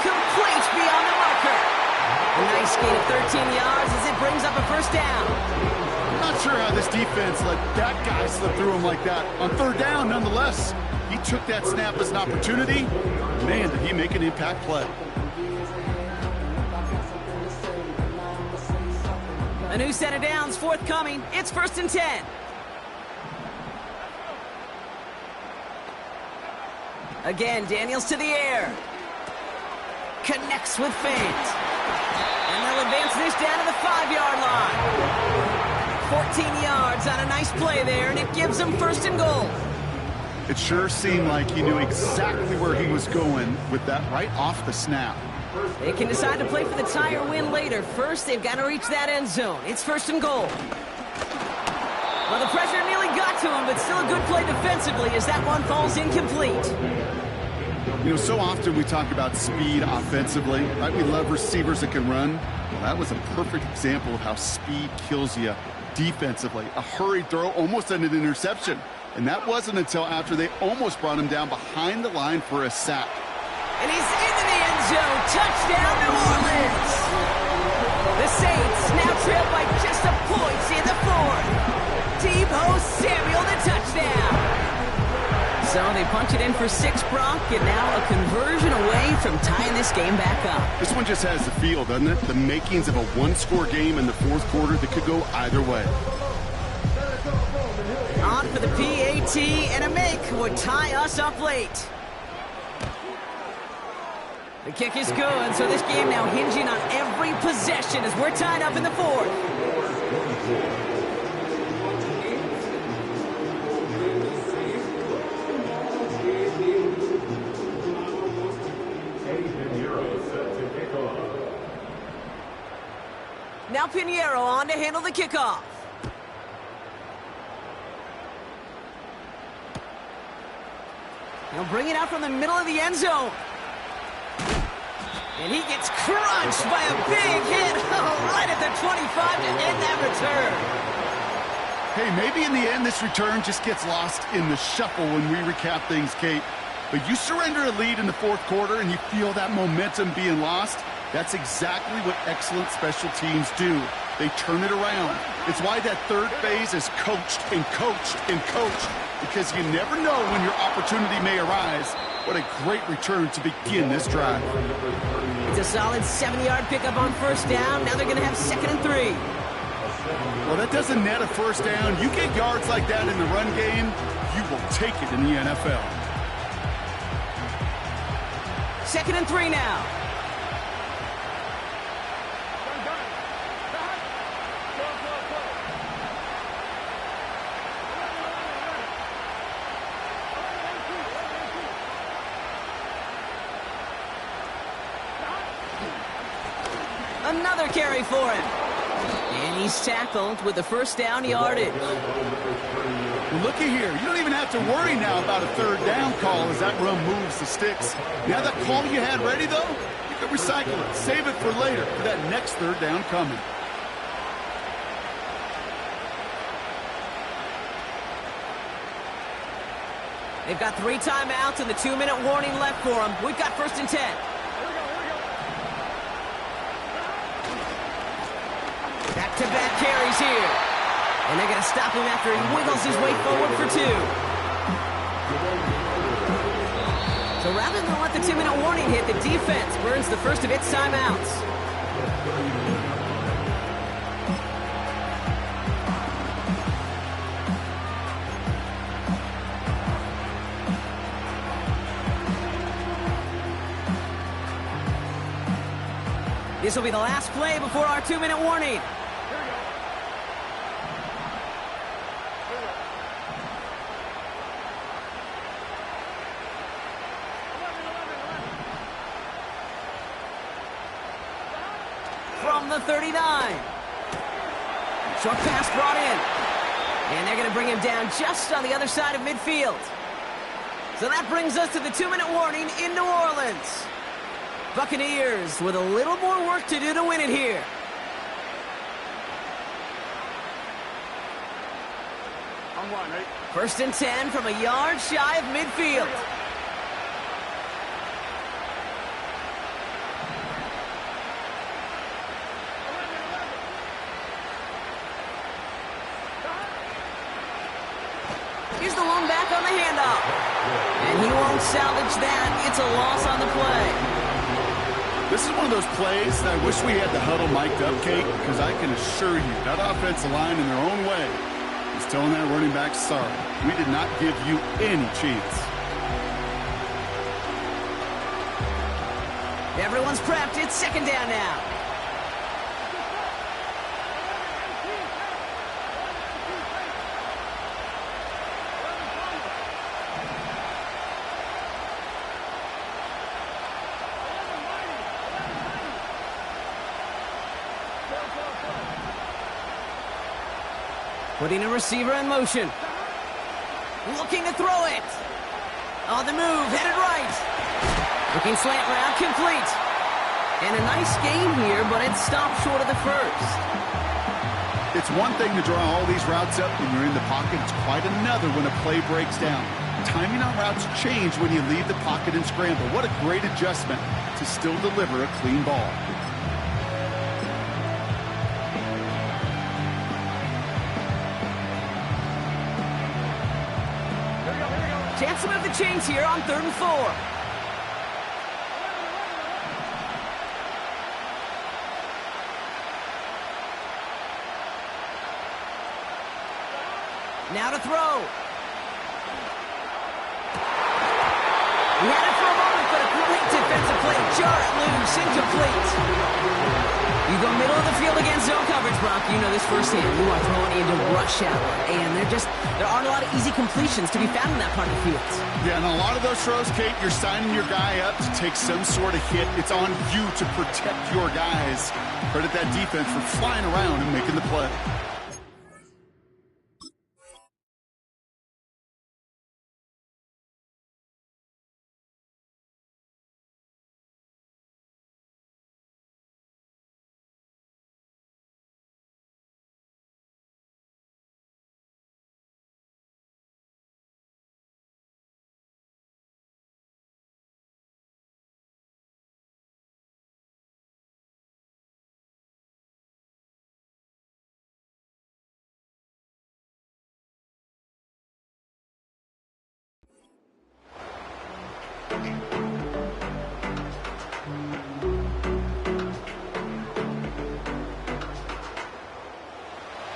Complete beyond the marker. A nice gain of 13 yards as it brings up a 1st down. Not sure how this defense let that guy slip through him like that. On 3rd down, nonetheless, he took that snap as an opportunity. Man, did he make an impact play. A new set of downs forthcoming. It's 1st and 10. Again, Daniels to the air. Connects with Fant. And they'll advance this down to the 5-yard line. 14 yards on a nice play there, and it gives them 1st and goal. It sure seemed like he knew exactly where he was going with that right off the snap. They can decide to play for the tie or win later. First, they've got to reach that end zone. It's 1st and goal. Well, the pressure nearly got to him, but still a good play defensively as that one falls incomplete. You know, so often we talk about speed offensively, right? We love receivers that can run. Well, that was a perfect example of how speed kills you defensively. A hurried throw, almost an interception. And that wasn't until after they almost brought him down behind the line for a sack. And he's into the end zone. Touchdown, New Orleans! The Saints now trail by just a point in the 4th. Deebo Samuel, the touchdown. So they punch it in for 6, Brock, and now a conversion away from tying this game back up. This one just has the feel, doesn't it? The makings of a one-score game in the 4th quarter that could go either way. On for the PAT, and a make would tie us up late. The kick is good, so this game now hinging on every possession as we're tied up in the 4th. Now Pinheiro on to handle the kickoff. He'll bring it out from the middle of the end zone. And he gets crunched by a big hit right at the 25 to end that return. Hey, maybe in the end this return just gets lost in the shuffle when we recap things, Kate. But you surrender a lead in the 4th quarter and you feel that momentum being lost. That's exactly what excellent special teams do. They turn it around. It's why that 3rd phase is coached and coached and coached, because you never know when your opportunity may arise. What a great return to begin this drive. It's a solid 70-yard pickup on 1st down. Now they're going to have 2nd and 3. Well, that doesn't net a 1st down. You get yards like that in the run game, you will take it in the NFL. 2nd and 3 now. Another carry for him. And he's tackled with the 1st down yardage. Well, looky here. You don't even have to worry now about a 3rd down call as that run moves the sticks. Now that call you had ready, though, you can recycle it. Save it for later for that next 3rd down coming. They've got 3 timeouts and the 2-minute warning left for them. We've got 1st and 10. Back-to-back carries here. And they're going to stop him after he wiggles his way forward for 2. So rather than let the 2-minute warning hit, the defense burns the first of its timeouts. This will be the last play before our 2-minute warning. From the 39. Short pass brought in. And they're going to bring him down just on the other side of midfield. So that brings us to the 2-minute warning in New Orleans. Buccaneers with a little more work to do to win it here. I'm one, right? 1st and 10 from a yard shy of midfield. Here's the lone back on the handoff. And he won't salvage that. It's a loss on the play. This is one of those plays that I wish we had the huddle mic'd up, Kate, because I can assure you that offensive line in their own way is telling that running back, sorry, we did not give you any chance. Everyone's prepped. It's 2nd down now. Putting a receiver in motion. Looking to throw it. On the move, headed right. Looking slant route, complete. And a nice gain here, but it stopped short of the first. It's one thing to draw all these routes up when you're in the pocket. It's quite another when a play breaks down. Timing on routes change when you leave the pocket and scramble. What a great adjustment to still deliver a clean ball. Chance to move the chains here on 3rd and 4. Now to throw. He had it for a moment, but a great defensive play. Jar it loose, incomplete. You go middle of the field against zone coverage, Brock. You know this firsthand. You are throwing into rush hour, and there aren't a lot of easy completions to be found in that part of the field. Yeah, and a lot of those throws, Kate, you're signing your guy up to take some sort of hit. It's on you to protect your guys. Credit that defense for flying around and making the play.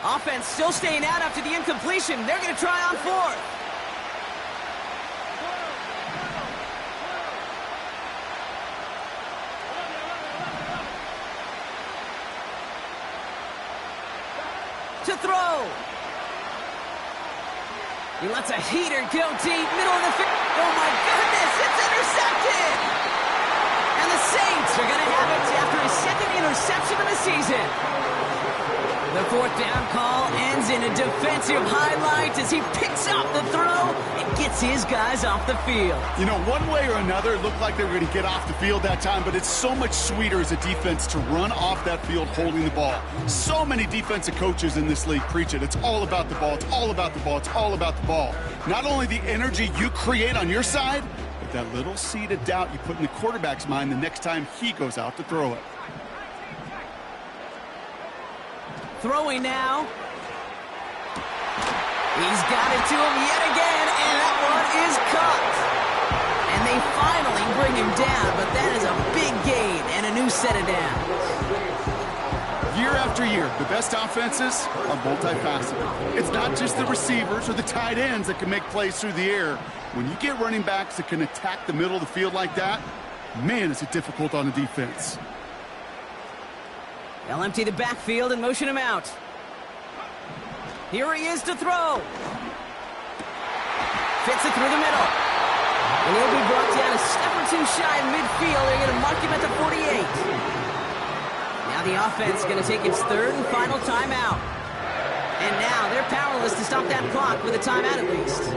Offense still staying out after the incompletion. They're going to try on 4th. To throw. He lets a heater go deep, middle of the field. Oh my goodness, it's intercepted! And the Saints are going to have it after his 2nd interception of the season. The 4th down call ends in a defensive highlight as he picks up the throw and gets his guys off the field. You know, one way or another, it looked like they were going to get off the field that time, but it's so much sweeter as a defense to run off that field holding the ball. So many defensive coaches in this league preach it. It's all about the ball. It's all about the ball. It's all about the ball. Not only the energy you create on your side, but that little seed of doubt you put in the quarterback's mind the next time he goes out to throw it. Throwing now. He's got it to him yet again, and that one is caught. And they finally bring him down, but that is a big gain and a new set of downs. Year after year, the best offenses are multifaceted. It's not just the receivers or the tight ends that can make plays through the air. When you get running backs that can attack the middle of the field like that, man, is it difficult on the defense. They'll empty the backfield and motion him out. Here he is to throw. Fits it through the middle. And he'll be brought down a step or two shy in midfield. They're going to mark him at the 48. Now the offense is going to take its 3rd and final timeout. And now they're powerless to stop that clock with a timeout at least.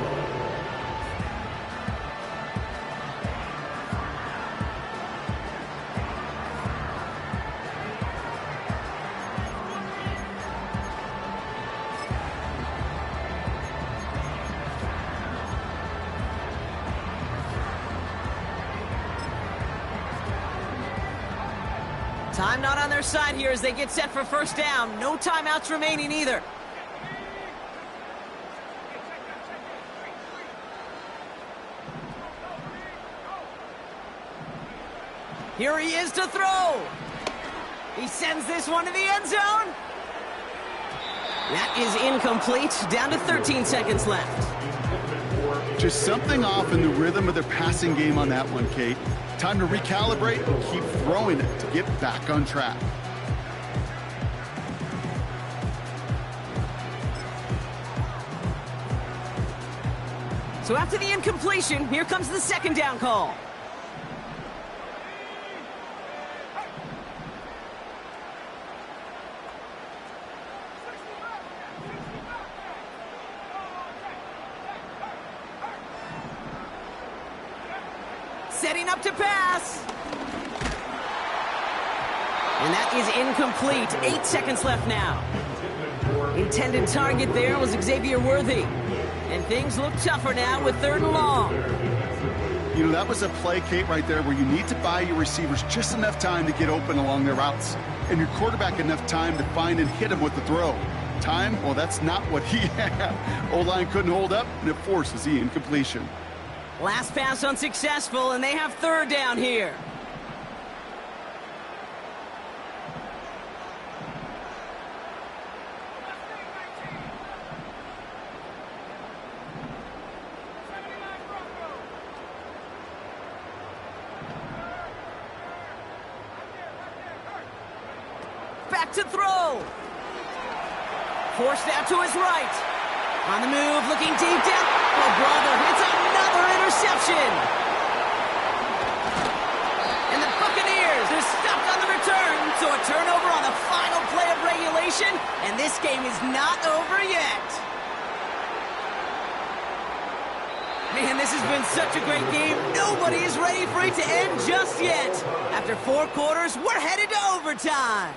Time not on their side here as they get set for 1st down. No timeouts remaining either. Here he is to throw. He sends this one to the end zone. That is incomplete. Down to 13 seconds left. Just something off in the rhythm of their passing game on that one, Kate. Time to recalibrate and keep throwing it to get back on track. So after the incompletion, here comes the 2nd down call. Setting up to pass. And that is incomplete. 8 seconds left now. Intended target there was Xavier Worthy. And things look tougher now with 3rd and long. You know, that was a play, Kate, right there where you need to buy your receivers just enough time to get open along their routes. And your quarterback enough time to find and hit him with the throw. Time? Well, that's not what he had. O-line couldn't hold up, and it forces the incompletion. Last pass unsuccessful, and they have 3rd down here. Back to throw. Forced out to his right. On the move, looking deep down. Oh, brother, it's another interception. And the Buccaneers are stopped on the return. So a turnover on the final play of regulation. And this game is not over yet. Man, this has been such a great game. Nobody is ready for it to end just yet. After 4 quarters, we're headed to overtime.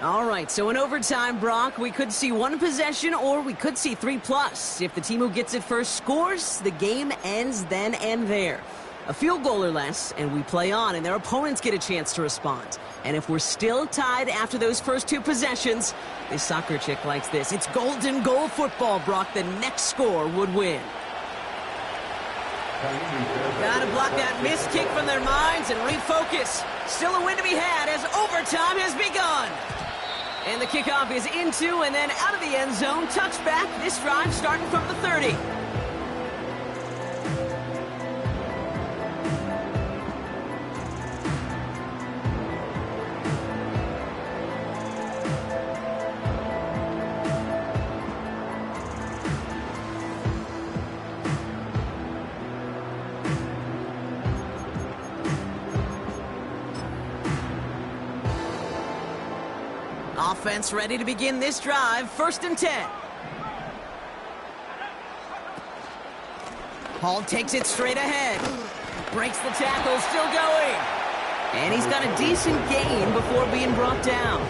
All right, so in overtime, Brock, we could see 1 possession or we could see 3+. If the team who gets it first scores, the game ends then and there. A field goal or less, and we play on, and their opponents get a chance to respond. And if we're still tied after those first 2 possessions, this soccer chick likes this. It's golden goal football, Brock. The next score would win. Gotta block that missed kick from their minds and refocus. Still a win to be had as overtime has begun. And the kickoff is into and then out of the end zone. Touchback. This drive starting from the 30. Offense ready to begin this drive. 1st and 10. Hall takes it straight ahead. Breaks the tackle, still going. And he's got a decent gain before being brought down.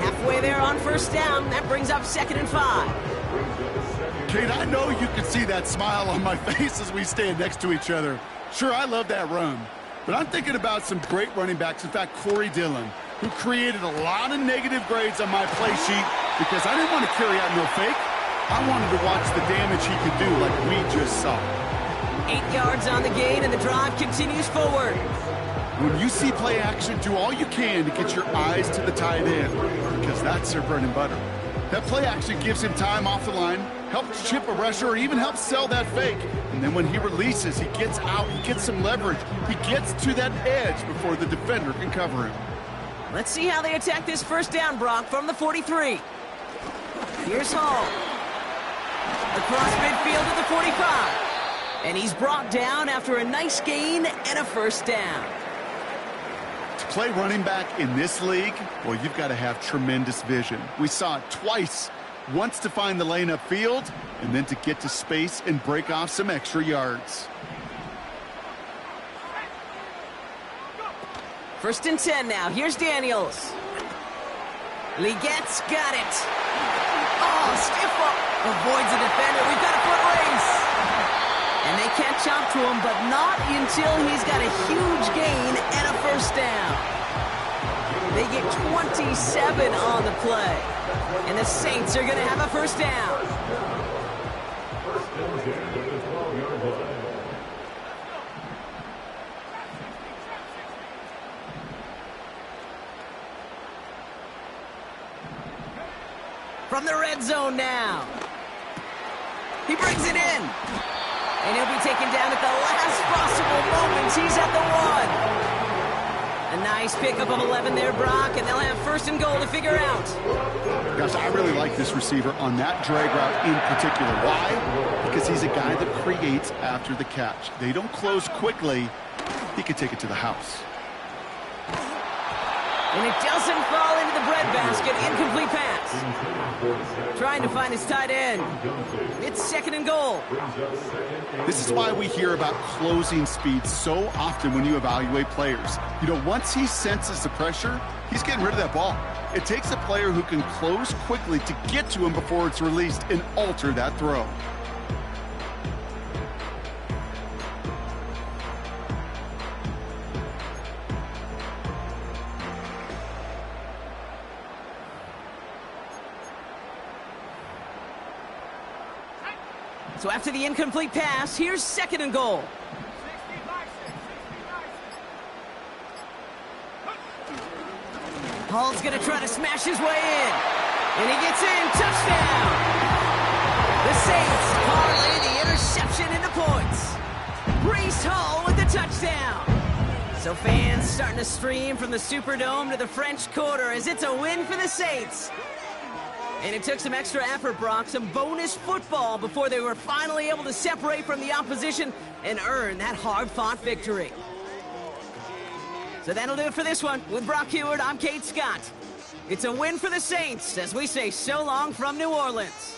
Halfway there on 1st down. That brings up 2nd and 5. Kate, I know you can see that smile on my face as we stand next to each other. Sure, I love that run. But I'm thinking about some great running backs. In fact, Corey Dillon, who created a lot of negative grades on my play sheet because I didn't want to carry out no fake. I wanted to watch the damage he could do like we just saw. 8 yards on the gain, and the drive continues forward. When you see play action, do all you can to get your eyes to the tight end because that's their bread and butter. That play action gives him time off the line, helps chip a rusher, or even helps sell that fake. And then when he releases, he gets out, he gets some leverage. He gets to that edge before the defender can cover him. Let's see how they attack this 1st down, Brock, from the 43. Here's Hall. Across midfield to the 45. And he's brought down after a nice gain and a 1st down. To play running back in this league, well, you've got to have tremendous vision. We saw it twice. Once to find the lane upfield, and then to get to space and break off some extra yards. 1st and 10 now. Here's Daniels. Legette's got it. Oh, stiff up. Avoids the defender. We've got a foot race. And they catch up to him, but not until he's got a huge gain and a 1st down. They get 27 on the play. And the Saints are going to have a 1st down. From the red zone now. He brings it in. And he'll be taken down at the last possible moment. He's at the 1. A nice pickup of 11 there, Brock, and they'll have 1st and goal to figure out. Gosh, I really like this receiver on that drag route in particular. Why? Because he's a guy that creates after the catch. They don't close quickly. He could take it to the house. And it doesn't fall into the bread breadbasket, incomplete pass. Trying to find his tight end. It's 2nd and goal. This is why we hear about closing speed so often when you evaluate players. You know, once he senses the pressure, he's getting rid of that ball. It takes a player who can close quickly to get to him before it's released and alter that throw. So after the incomplete pass, here's 2nd and goal. Hall's going to try to smash his way in. And he gets in. Touchdown! The Saints parlay the interception into points. Breece Hall with the touchdown. So fans starting to stream from the Superdome to the French Quarter as it's a win for the Saints. And it took some extra effort, Brock, some bonus football before they were finally able to separate from the opposition and earn that hard-fought victory. So that'll do it for this one. With Brock Huard, I'm Kate Scott. It's a win for the Saints as we say so long from New Orleans.